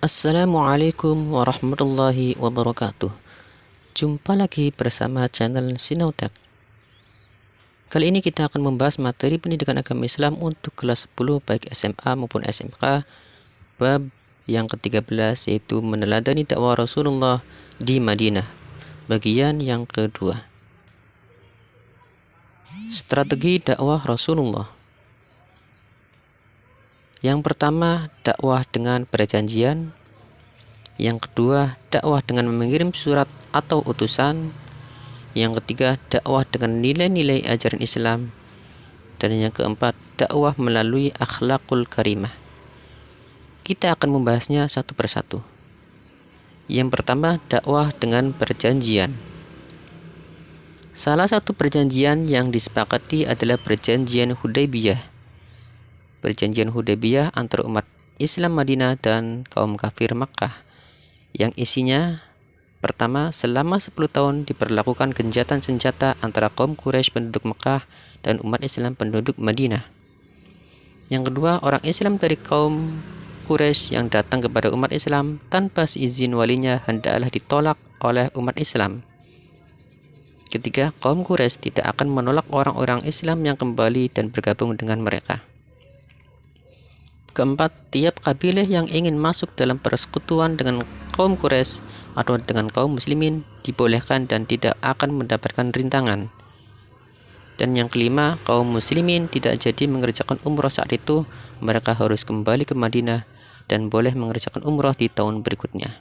Assalamualaikum warahmatullahi wabarakatuh. Jumpa lagi bersama channel Sinautek. Kali ini kita akan membahas materi pendidikan agama Islam untuk kelas 10 baik SMA maupun SMK, bab yang ke-13 yaitu meneladani dakwah Rasulullah di Madinah, bagian yang kedua. Strategi dakwah Rasulullah. Yang pertama, dakwah dengan perjanjian. Yang kedua, dakwah dengan mengirim surat atau utusan. Yang ketiga, dakwah dengan nilai-nilai ajaran Islam. Dan yang keempat, dakwah melalui akhlakul karimah. Kita akan membahasnya satu persatu. Yang pertama, dakwah dengan perjanjian. Salah satu perjanjian yang disepakati adalah perjanjian Hudaybiyah. Perjanjian Hudaybiyah antara umat Islam Madinah dan kaum kafir Makkah, yang isinya pertama, selama 10 tahun diperlakukan gencatan senjata antara kaum Quraisy penduduk Mekah dan umat Islam penduduk Madinah. Yang kedua, orang Islam dari kaum Quraisy yang datang kepada umat Islam tanpa seizin walinya hendaklah ditolak oleh umat Islam. Ketiga, kaum Quraisy tidak akan menolak orang-orang Islam yang kembali dan bergabung dengan mereka. Keempat, tiap kabilah yang ingin masuk dalam persekutuan dengan kaum Quraisy atau dengan kaum muslimin dibolehkan dan tidak akan mendapatkan rintangan. Dan yang kelima, kaum muslimin tidak jadi mengerjakan umroh saat itu, mereka harus kembali ke Madinah dan boleh mengerjakan umroh di tahun berikutnya.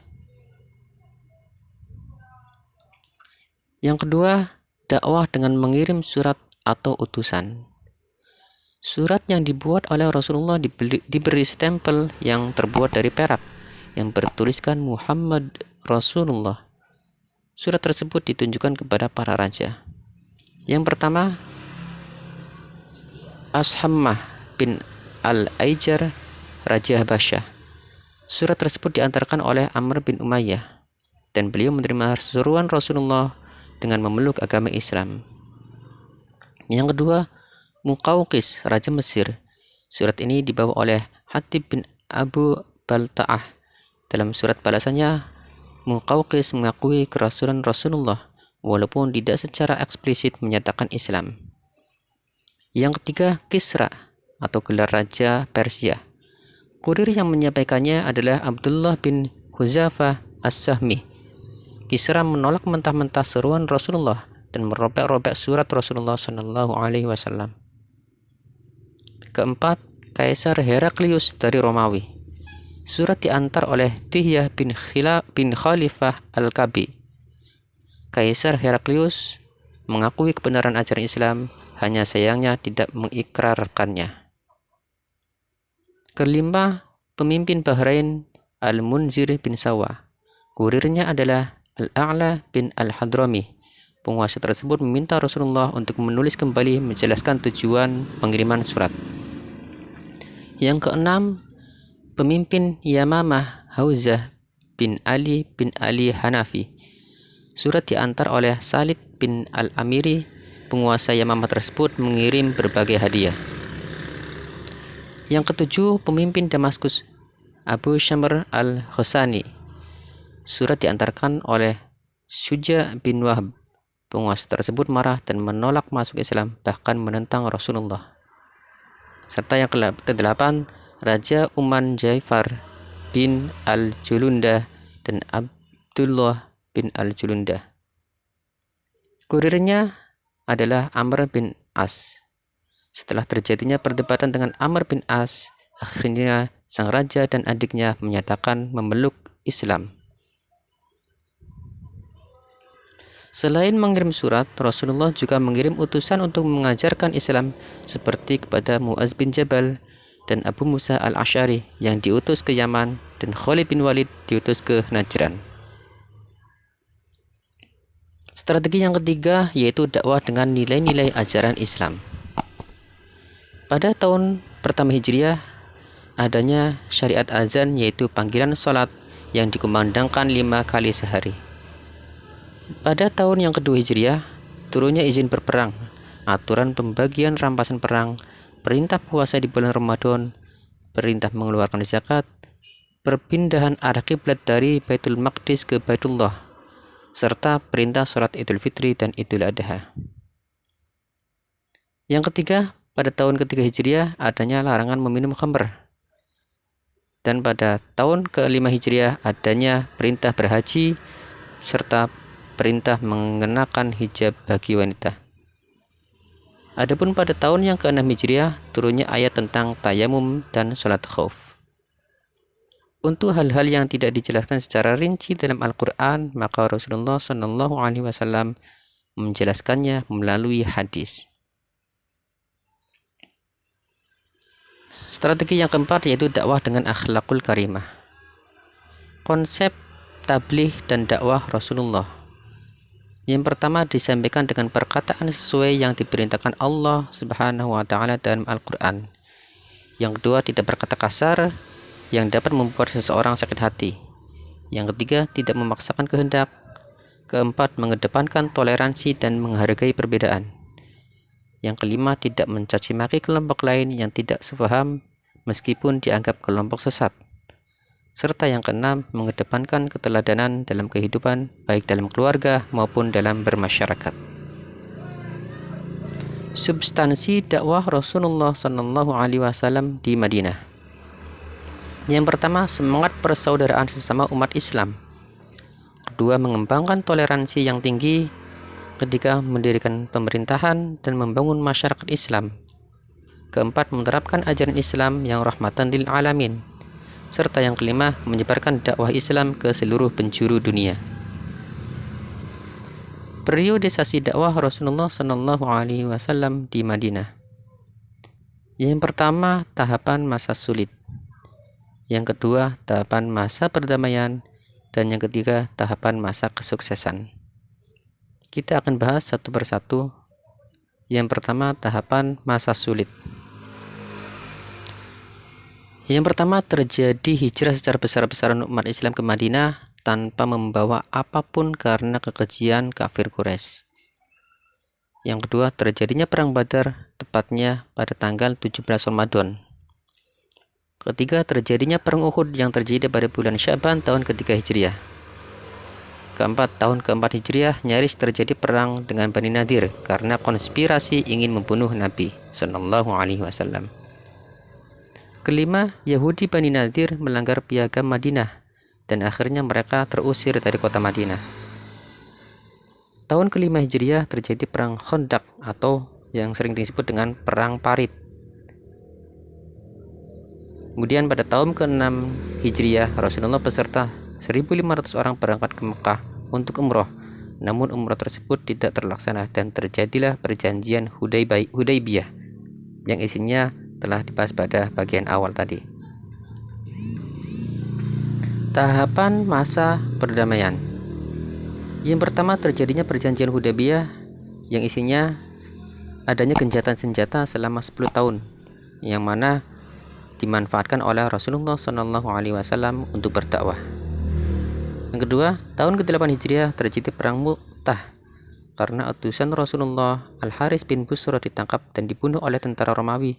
Yang kedua, dakwah dengan mengirim surat atau utusan. Surat yang dibuat oleh Rasulullah diberi stempel yang terbuat dari perak yang bertuliskan Muhammad Rasulullah. Surat tersebut ditunjukkan kepada para raja. Yang pertama, Ashammah bin Al-Aijar, Raja Habasyah. Surat tersebut diantarkan oleh Amr bin Umayyah dan beliau menerima seruan Rasulullah dengan memeluk agama Islam. Yang kedua, Muqawqis, Raja Mesir. Surat ini dibawa oleh Hatib bin Abu Balta'ah. Dalam surat balasannya, Muqawqis mengakui kerasulan Rasulullah walaupun tidak secara eksplisit menyatakan Islam. Yang ketiga, Kisra atau gelar Raja Persia. Kurir yang menyampaikannya adalah Abdullah bin Huzafah As-Sahmi. Kisra menolak mentah-mentah seruan Rasulullah dan merobek-robek surat Rasulullah SAW. Keempat, Kaisar Heraklius dari Romawi. Surat diantar oleh Dihyah bin Khalifah Al-Kabi. Kaisar Heraklius mengakui kebenaran ajaran Islam, hanya sayangnya tidak mengikrarkannya. Kelima, pemimpin Bahrain Al-Munzir bin Sawa. Kurirnya adalah Al-A'la bin Al-Hadrami. Penguasa tersebut meminta Rasulullah untuk menulis kembali menjelaskan tujuan pengiriman surat. Yang keenam, pemimpin Yamamah Hauzah bin Ali Hanafi. Surat diantar oleh Salid bin Al-Amiri. Penguasa Yamamah tersebut mengirim berbagai hadiah. Yang ketujuh, pemimpin Damaskus Abu Syamr al-Husani. Surat diantarkan oleh Syuja bin Wahb. Penguasa tersebut marah dan menolak masuk Islam, bahkan menentang Rasulullah. Serta yang ke-8, Raja Uman Jaifar bin Al-Julunda dan Abdullah bin Al-Julunda. Kurirnya adalah Amr bin As. Setelah terjadinya perdebatan dengan Amr bin As, akhirnya sang raja dan adiknya menyatakan memeluk Islam. Selain mengirim surat, Rasulullah juga mengirim utusan untuk mengajarkan Islam seperti kepada Mu'az bin Jabal dan Abu Musa al-Asy'ari yang diutus ke Yaman dan Khalid bin Walid diutus ke Najran. Strategi yang ketiga yaitu dakwah dengan nilai-nilai ajaran Islam. Pada tahun pertama Hijriah, adanya syariat azan yaitu panggilan sholat yang dikumandangkan 5 kali sehari. Pada tahun yang kedua Hijriah, turunnya izin berperang, aturan pembagian rampasan perang, perintah puasa di bulan Ramadan, perintah mengeluarkan zakat, perpindahan arah kiblat dari Baitul Maqdis ke Baitullah, serta perintah sholat Idul Fitri dan Idul Adha. Yang ketiga, pada tahun ketiga Hijriah adanya larangan meminum khamr. Dan pada tahun ke-5 Hijriah adanya perintah berhaji serta perintah mengenakan hijab bagi wanita. Adapun pada tahun yang ke-6 Hijriah turunnya ayat tentang tayamum dan sholat khauf. Untuk hal-hal yang tidak dijelaskan secara rinci dalam Al-Quran, maka Rasulullah Shallallahu Alaihi Wasallam menjelaskannya melalui hadis. Strategi yang keempat yaitu dakwah dengan akhlakul karimah. Konsep tabligh dan dakwah Rasulullah. Yang pertama disampaikan dengan perkataan sesuai yang diperintahkan Allah Subhanahu wa taala dalam Al-Qur'an. Yang kedua, tidak berkata kasar yang dapat membuat seseorang sakit hati. Yang ketiga, tidak memaksakan kehendak. Keempat, mengedepankan toleransi dan menghargai perbedaan. Yang kelima, tidak mencaci maki kelompok lain yang tidak sepaham meskipun dianggap kelompok sesat. Serta yang keenam, mengedepankan keteladanan dalam kehidupan, baik dalam keluarga maupun dalam bermasyarakat. Substansi dakwah Rasulullah SAW di Madinah. Yang pertama, semangat persaudaraan sesama umat Islam. Kedua, mengembangkan toleransi yang tinggi. Ketiga, mendirikan pemerintahan dan membangun masyarakat Islam. Keempat, menerapkan ajaran Islam yang rahmatan lil alamin. Serta yang kelima, menyebarkan dakwah Islam ke seluruh penjuru dunia. Periodisasi dakwah Rasulullah Shallallahu Alaihi Wasallam di Madinah. Yang pertama, tahapan masa sulit. Yang kedua, tahapan masa perdamaian. Dan yang ketiga, tahapan masa kesuksesan. Kita akan bahas satu persatu. Yang pertama, tahapan masa sulit. Yang pertama, terjadi hijrah secara besar-besaran umat Islam ke Madinah tanpa membawa apapun karena kekejian kafir Quraisy. Yang kedua, terjadinya perang Badar tepatnya pada tanggal 17 Ramadan. Ketiga, terjadinya perang Uhud yang terjadi pada bulan Sya'ban tahun ketiga Hijriah. Keempat, tahun keempat Hijriah nyaris terjadi perang dengan Bani Nadir karena konspirasi ingin membunuh Nabi Sallallahu Alaihi Wasallam. Kelima, Yahudi Bani Nadir melanggar piagam Madinah dan akhirnya mereka terusir dari kota Madinah. Tahun kelima Hijriah terjadi perang Khandaq atau yang sering disebut dengan perang Parit. Kemudian pada tahun ke-6 Hijriah Rasulullah beserta 1.500 orang berangkat ke Mekah untuk umroh. Namun umroh tersebut tidak terlaksana dan terjadilah perjanjian Hudaybiyah yang isinya telah dibahas pada bagian awal tadi. Tahapan masa perdamaian. Yang pertama, terjadinya perjanjian Hudaybiyah yang isinya adanya gencatan senjata selama 10 tahun yang mana dimanfaatkan oleh Rasulullah SAW untuk berdakwah. Yang kedua, tahun ke-8 Hijriah terjadi perang Mu'tah karena utusan Rasulullah Al-Haris bin Busra ditangkap dan dibunuh oleh tentara Romawi.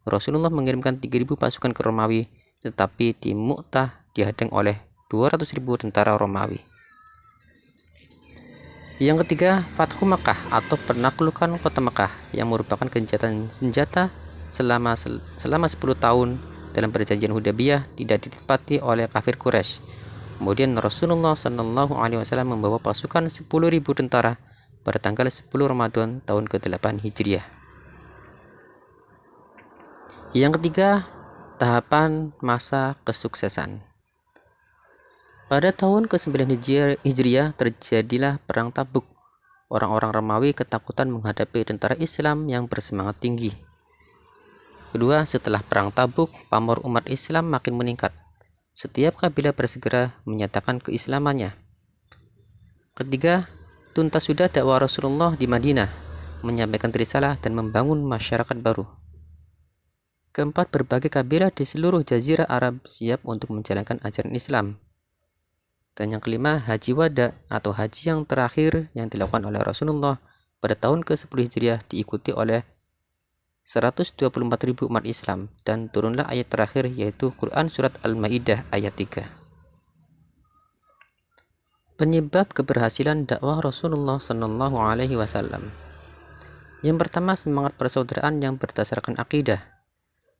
Rasulullah mengirimkan 3.000 pasukan ke Romawi, tetapi di Mu'tah dihadang oleh 200.000 tentara Romawi. Yang ketiga, Fathu Makkah atau penaklukan kota Makkah yang merupakan gencatan senjata selama 10 tahun dalam perjanjian Hudaybiyah tidak ditepati oleh kafir Quraisy. Kemudian Rasulullah SAW membawa pasukan 10.000 tentara pada tanggal 10 Ramadan tahun ke-8 Hijriah. Yang ketiga, tahapan masa kesuksesan. Pada tahun ke-9 Hijriah terjadilah perang Tabuk. Orang-orang Romawi ketakutan menghadapi tentara Islam yang bersemangat tinggi. Kedua, setelah perang Tabuk, pamor umat Islam makin meningkat. Setiap kabilah bersegera menyatakan keislamannya. Ketiga, tuntas sudah dakwah Rasulullah di Madinah, menyampaikan risalah dan membangun masyarakat baru. Keempat, berbagai kabilah di seluruh jazirah Arab siap untuk menjalankan ajaran Islam. Dan yang kelima, Haji Wada atau haji yang terakhir yang dilakukan oleh Rasulullah pada tahun ke-10 Hijriah diikuti oleh 124.000 umat Islam, dan turunlah ayat terakhir yaitu Quran Surat Al-Ma'idah ayat 3. Penyebab keberhasilan dakwah Rasulullah Shallallahu Alaihi Wasallam. Yang pertama, semangat persaudaraan yang berdasarkan akidah.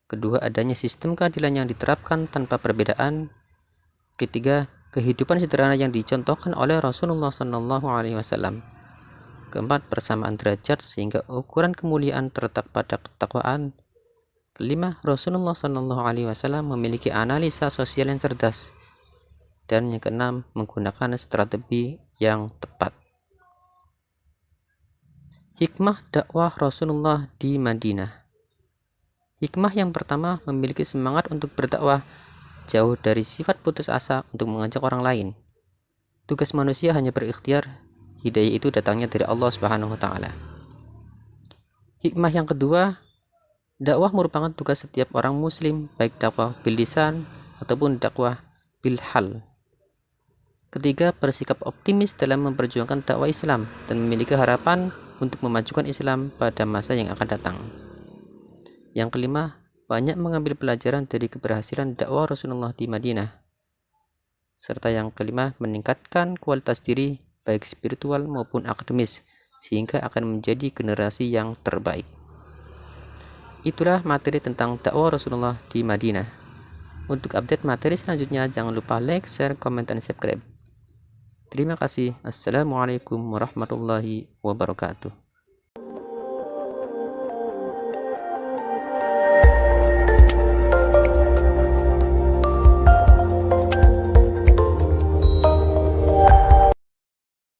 Kedua, adanya sistem keadilan yang diterapkan tanpa perbedaan. Ketiga, kehidupan sederhana yang dicontohkan oleh Rasulullah Shallallahu Alaihi Wasallam. Keempat, persamaan derajat sehingga ukuran kemuliaan terletak pada ketakwaan. Kelima, Rasulullah Shallallahu Alaihi Wasallam memiliki analisa sosial yang cerdas. Dan yang keenam, menggunakan strategi yang tepat. Hikmah dakwah Rasulullah di Madinah. Hikmah yang pertama, memiliki semangat untuk berdakwah jauh dari sifat putus asa untuk mengajak orang lain. Tugas manusia hanya berikhtiar, hidayah itu datangnya dari Allah Subhanahu wa taala. Hikmah yang kedua, dakwah merupakan tugas setiap orang muslim, baik dakwah bil lisan ataupun dakwah bil hal. Ketiga, bersikap optimis dalam memperjuangkan dakwah Islam dan memiliki harapan untuk memajukan Islam pada masa yang akan datang. Yang kelima, banyak mengambil pelajaran dari keberhasilan dakwah Rasulullah di Madinah. Serta yang kelima, meningkatkan kualitas diri baik spiritual maupun akademis sehingga akan menjadi generasi yang terbaik. Itulah materi tentang dakwah Rasulullah di Madinah. Untuk update materi selanjutnya jangan lupa like, share, komen, dan subscribe. Terima kasih. Assalamualaikum warahmatullahi wabarakatuh.